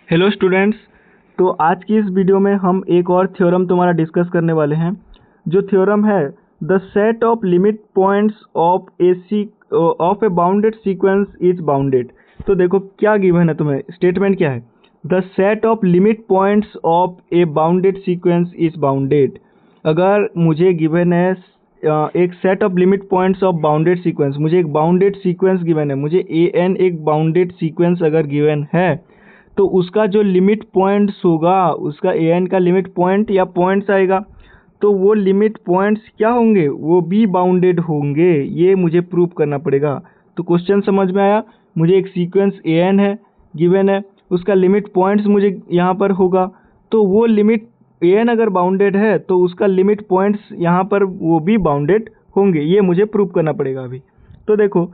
Hello students. तो आज की इस वीडियो में हम एक और थ्योरम तुम्हारा डिस्कस करने वाले हैं। जो थ्योरम है the set of limit points of A bounded sequence is bounded. तो देखो क्या गिवन है, तुम्हें स्टेटमेंट क्या है, the set of limit points of A bounded sequence is bounded. अगर मुझे गिवन है एक set of limit points of bounded sequence, मुझे एक बाउंडेड सीक्वेंस गिवन है, मुझे एन एक बाउंडेड सीक्वेंस अगर गिवन है तो उसका जो लिमिट पॉइंट्स होगा, उसका एन का लिमिट पॉइंट या पॉइंट्स आएगा, तो वो लिमिट पॉइंट्स क्या होंगे, वो भी बाउंडेड होंगे। ये मुझे प्रूव करना पड़ेगा। तो क्वेश्चन समझ में आया। मुझे एक सीक्वेंस एन है गिवन है, उसका लिमिट पॉइंट्स मुझे यहाँ पर होगा, तो वो लिमिट एन अगर बाउंडेड है तो उसका लिमिट पॉइंट्स यहाँ पर वो भी बाउंडेड होंगे। ये मुझे प्रूव करना पड़ेगा अभी। तो देखो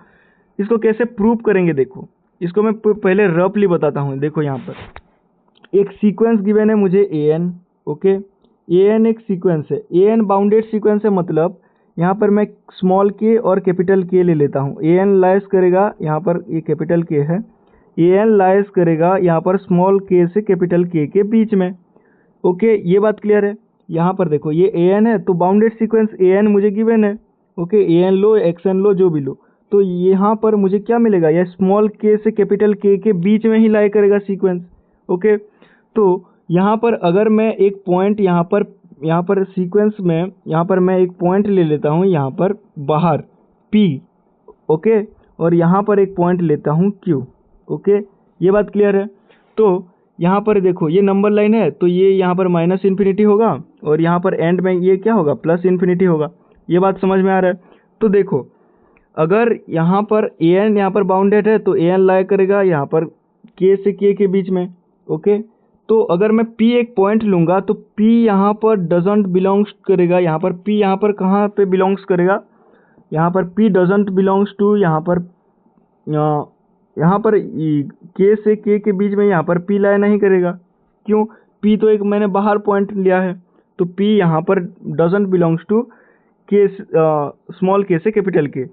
इसको कैसे प्रूव करेंगे। देखो इसको मैं पहले रफली बताता हूँ। देखो यहाँ पर एक सीक्वेंस गिवन है मुझे A N. Okay, A N एक सीक्वेंस है, ए एन बाउंडेड सीक्वेंस है, मतलब यहाँ पर मैं स्मॉल के और कैपिटल के ले लेता हूँ। ए एन लाइज करेगा यहाँ पर, ये कैपिटल के है, ए एन लाइज करेगा यहाँ पर स्मॉल के से कैपिटल के बीच में। ओके, ये बात क्लियर है। यहाँ पर देखो ये ए एन है, तो बाउंडेड सीक्वेंस ए एन मुझे गिवन है। Okay, A N low, x N लो, जो भी लो, तो यहाँ पर मुझे क्या मिलेगा, यह स्मॉल के से कैपिटल के बीच में ही लाई करेगा सीक्वेंस। ओके, तो यहाँ पर अगर मैं एक पॉइंट यहाँ पर सीक्वेंस में यहाँ पर मैं एक पॉइंट ले लेता हूँ यहाँ पर बाहर P। ओके, और यहाँ पर एक पॉइंट लेता हूँ Q। ओके, ये बात क्लियर है। तो यहाँ पर देखो ये नंबर लाइन है, तो ये यहाँ पर माइनस इन्फिनिटी होगा और यहाँ पर एंड में ये क्या होगा, प्लस इन्फिनिटी होगा। ये बात समझ में आ रहा है। तो देखो अगर यहाँ पर ए एन यहाँ पर बाउंडेड है तो ए एन लाई करेगा यहाँ पर के से के बीच में। ओके, तो अगर मैं P एक पॉइंट लूँगा तो P यहाँ पर डजंट बिलोंग्स करेगा, यहाँ पर P यहाँ पर कहाँ पे बिलोंग्स करेगा, यहाँ पर P डजंट बिलोंग्स टू यहाँ पर के से के बीच में यहाँ पर P लाई नहीं करेगा। क्यों? P तो एक मैंने बाहर पॉइंट लिया है, तो P यहाँ पर डजंट बिलोंग्स टू के स्मॉल के से कैपिटल के।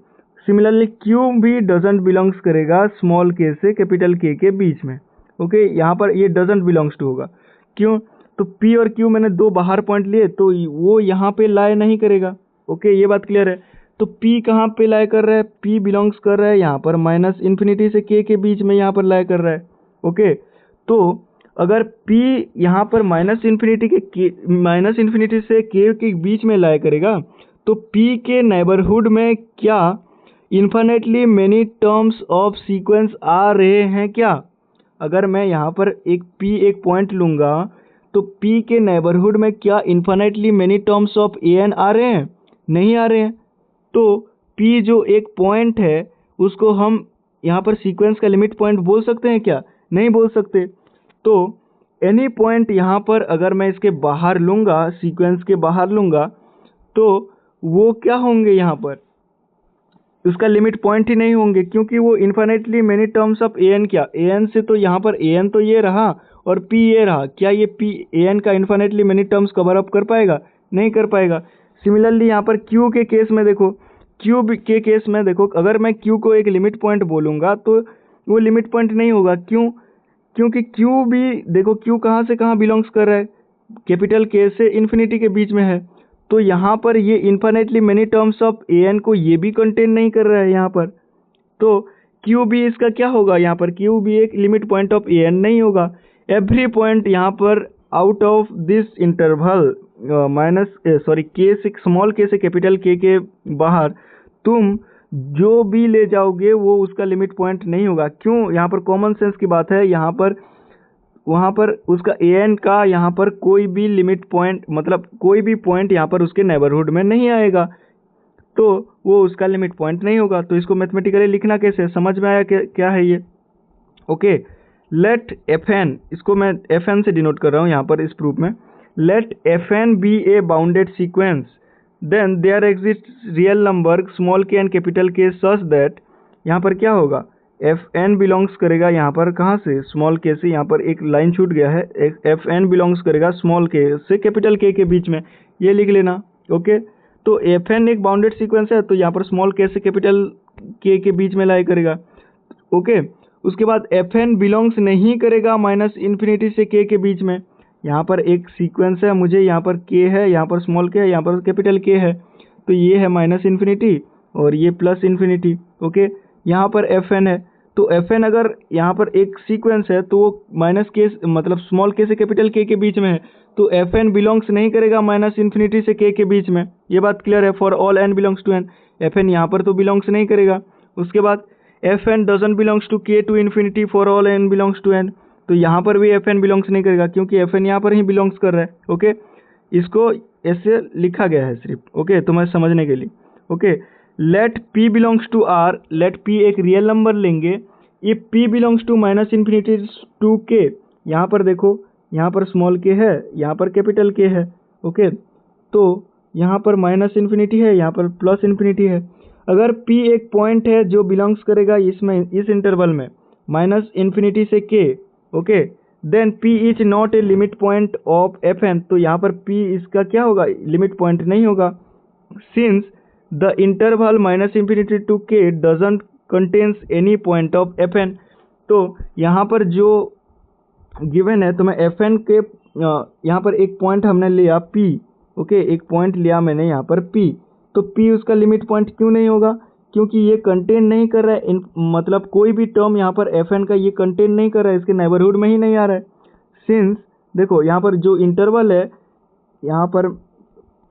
सिमिलरली Q भी डजंट बिलोंग्स करेगा स्मॉल के से कैपिटल के बीच में। ओके, यहाँ पर ये डजंट बिलोंग्स टू होगा। क्यों? तो P और Q मैंने दो बाहर पॉइंट लिए, तो वो यहाँ पे लाई नहीं करेगा। ओके, ये बात क्लियर है। तो P कहाँ पे लाई कर रहा है, P बिलोंग्स कर रहा है यहाँ पर माइनस इन्फिनिटी से के बीच में, यहाँ पर लाई कर रहा है। ओके, तो अगर P यहाँ पर माइनस इन्फिनिटी से के बीच में लाई करेगा, तो P के नेबरहुड में क्या infinitely many terms of sequence आ रहे हैं क्या? अगर मैं यहाँ पर एक P एक पॉइंट लूँगा तो P के नेबरहुड में क्या infinitely many terms of a n आ रहे हैं? नहीं आ रहे हैं। तो P जो एक पॉइंट है उसको हम यहाँ पर सीक्वेंस का लिमिट पॉइंट बोल सकते हैं क्या? नहीं बोल सकते। तो एनी पॉइंट यहाँ पर अगर मैं इसके बाहर लूँगा, सीक्वेंस के बाहर लूँगा, तो वो क्या होंगे, यहाँ पर उसका लिमिट पॉइंट ही नहीं होंगे, क्योंकि वो infinitely many terms of a n, क्या ए एन से, तो यहाँ पर ए एन तो ये रहा और P ये रहा, क्या ये P ए एन का infinitely many terms cover up कर पाएगा? नहीं कर पाएगा। सिमिलरली यहाँ पर Q के केस में देखो, Q के केस में देखो, अगर मैं Q को एक लिमिट पॉइंट बोलूँगा तो वो लिमिट पॉइंट नहीं होगा। क्यों? क्योंकि Q भी देखो, Q कहाँ से कहाँ बिलोंग्स कर रहा है, कैपिटल के से इन्फिनिटी के बीच में है, तो यहाँ पर ये infinitely many terms of a n को ये भी कंटेन नहीं कर रहा है यहाँ पर। तो Q भी इसका क्या होगा, यहाँ पर Q भी एक limit point of a n नहीं होगा। एवरी पॉइंट यहाँ पर आउट ऑफ दिस इंटरवल के से स्मॉल के से कैपिटल के बाहर तुम जो भी ले जाओगे वो उसका लिमिट पॉइंट नहीं होगा। क्यों? यहाँ पर कॉमन सेंस की बात है, यहाँ पर वहाँ पर उसका ए एन का यहाँ पर कोई भी लिमिट पॉइंट, मतलब कोई भी पॉइंट यहाँ पर उसके नेबरहुड में नहीं आएगा, तो वो उसका लिमिट पॉइंट नहीं होगा। तो इसको मैथमेटिकली लिखना कैसे, समझ में आया क्या है ये? ओके, लेट एफ एन, इसको मैं एफ एन से डिनोट कर रहा हूँ यहाँ पर इस प्रूफ में। Let f n be a bounded sequence, then there exist real number small k and capital K such that, यहाँ पर क्या होगा, एफ एन बिलोंग्स करेगा यहाँ पर कहाँ से, स्मॉल के से, यहाँ पर एक लाइन छूट गया है, एफ एन बिलोंग्स करेगा स्मॉल के से कैपिटल के बीच में, ये लिख लेना। ओके, तो एफ एन एक बाउंडेड सीक्वेंस है, तो यहाँ पर स्मॉल के से कैपिटल के बीच में लाई करेगा। ओके, उसके बाद एफ एन बिलोंग्स नहीं करेगा माइनस इन्फिनिटी से के के बीच में। यहाँ पर एक सीक्वेंस है, मुझे यहाँ पर के है, यहाँ पर स्मॉल के है, यहाँ पर कैपिटल के है, तो ये है माइनस इन्फिनिटी और ये प्लस इन्फिनिटी। ओके, यहाँ पर एफ एन है, तो एफ एन अगर यहाँ पर एक सीक्वेंस है तो वो माइनस के मतलब स्मॉल के से कैपिटल के बीच में है, तो एफ एन बिलोंग्स नहीं करेगा माइनस इन्फिनिटी से के बीच में। ये बात क्लियर है? For all n belongs to n, f n यहाँ पर तो बिलोंग्स नहीं करेगा। उसके बाद f n doesn't belongs to k to infinity for all n belongs to n, तो यहाँ पर भी एफ एन बिलोंग्स नहीं करेगा क्योंकि एफ एन यहाँ पर ही बिलोंग्स कर रहा है। ओके, इसको ऐसे लिखा गया है सिर्फ, ओके, तो मैं समझने के लिए। Okay, let p belongs to R, let p एक रियल नंबर लेंगे, if p belongs to minus infinity to k, यहाँ पर देखो, यहाँ पर स्मॉल के है, यहाँ पर कैपिटल के है। ओके, तो यहाँ पर माइनस इन्फिनिटी है, यहाँ पर प्लस इन्फिनिटी है। अगर p एक पॉइंट है जो बिलोंग्स करेगा इसमें, इस इंटरवल में माइनस इन्फिनिटी से k, okay, then p is not a limit point of f n, तो यहाँ पर p इसका क्या होगा? लिमिट पॉइंट नहीं होगा। Since the interval minus infinity to k doesn't contains any point of f n, तो यहाँ पर जो गिवन है, तो मैं एफ एन के यहाँ पर एक पॉइंट हमने लिया p, ओके, एक पॉइंट लिया मैंने यहाँ पर p, तो p उसका लिमिट पॉइंट क्यों नहीं होगा? क्योंकि ये कंटेन नहीं कर रहा है, मतलब कोई भी टर्म यहाँ पर एफ एन का ये कंटेन नहीं कर रहा है, इसके नेबरहुड में ही नहीं आ रहा है। सिंस देखो यहाँ पर जो इंटरवल है, यहाँ पर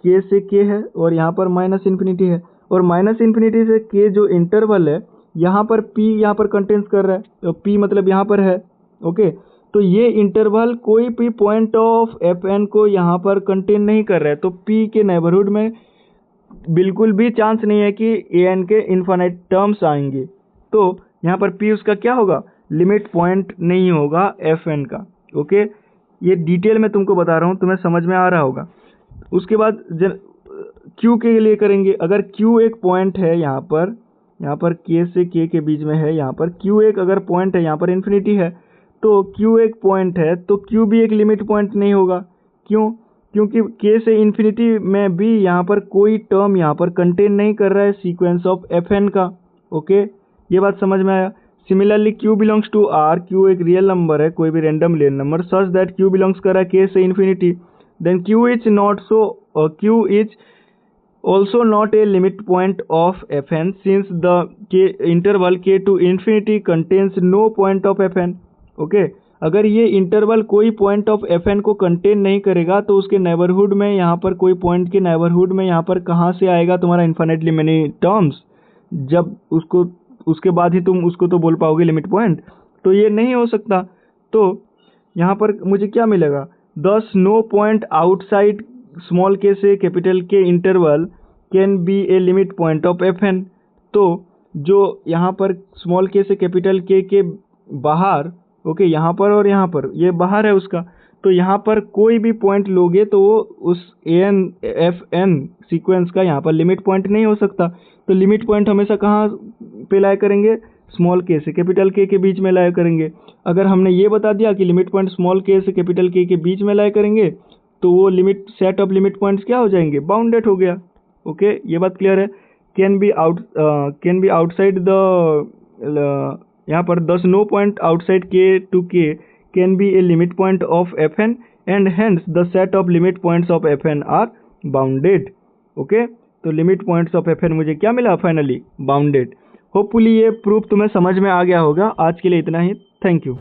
k से k है और यहाँ पर माइनस इन्फिनिटी है, और माइनस इन्फिनिटी से k जो इंटरवल है, यहाँ पर p यहाँ पर कंटेन्स कर रहा है, तो p मतलब यहाँ पर है। ओके, तो ये इंटरवल कोई भी पॉइंट ऑफ एफ एन को यहाँ पर कंटेन नहीं कर रहा है, तो p के नेबरहुड में बिल्कुल भी चांस नहीं है कि ए एन के इन्फिनिट टर्म्स आएंगे, तो यहाँ पर p उसका क्या होगा? लिमिट पॉइंट नहीं होगा एफ एन का। ओके, ये डिटेल में तुमको बता रहा हूँ, तुम्हें समझ में आ रहा होगा। उसके बाद q के लिए करेंगे। अगर q एक पॉइंट है यहाँ पर k से k के बीच में है, यहाँ पर q एक अगर पॉइंट है, यहाँ पर इन्फिनिटी है, तो q एक पॉइंट है, तो q भी एक लिमिट पॉइंट नहीं होगा। क्यों? क्योंकि k से इन्फिनिटी में भी यहाँ पर कोई टर्म यहाँ पर कंटेन नहीं कर रहा है सीक्वेंस ऑफ एफ एन का। ओके, ये बात समझ में आया? Similarly q belongs to r, q एक रियल नंबर है, कोई भी random real number, such that q belongs कर रहा है k से infinity, then q is not so, q is also not a limit point of fn since the interval k to infinity contains no point of fn। Okay, अगर ये interval कोई point of fn को contain नहीं करेगा, तो उसके neighbourhood में, यहाँ पर कोई पॉइंट के नेबरहुड में यहाँ पर कहाँ से आएगा तुम्हारा इन्फिनिटली मेनी टर्म्स? जब उसको, उसके बाद ही तुम उसको तो बोल पाओगे लिमिट पॉइंट, तो ये नहीं हो सकता। तो यहाँ पर मुझे क्या मिलेगा? दस नो पॉइंट आउटसाइड स्मॉल के से capital K interval can be a limit point of f n. तो जो यहाँ पर स्मॉल के से कैपिटल के बाहर, ओके, यहाँ पर और यहाँ पर, ये बाहर है उसका, तो यहाँ पर कोई भी पॉइंट लोगे तो वो उस A N f N sequence का यहाँ पर लिमिट पॉइंट नहीं हो सकता। तो लिमिट पॉइंट हमेशा कहाँ पे लाया करेंगे? स्मॉल के से कैपिटल के बीच में लाया करेंगे। अगर हमने ये बता दिया कि लिमिट पॉइंट स्मॉल के से कैपिटल के बीच में लाया करेंगे, तो वो limit, set of limit points क्या हो जाएंगे? बाउंडेड हो गया। ओके, ये बात क्लियर है? कैन बी आउटसाइड द, यहाँ पर thus no point outside k to k can be a limit point of f n and hence the set of limit points of f n are bounded. Okay, तो limit points of f n मुझे क्या मिला? Finally bounded. Hopefully ये proof तुम्हें समझ में आ गया होगा। आज के लिए इतना ही, थैंक यू।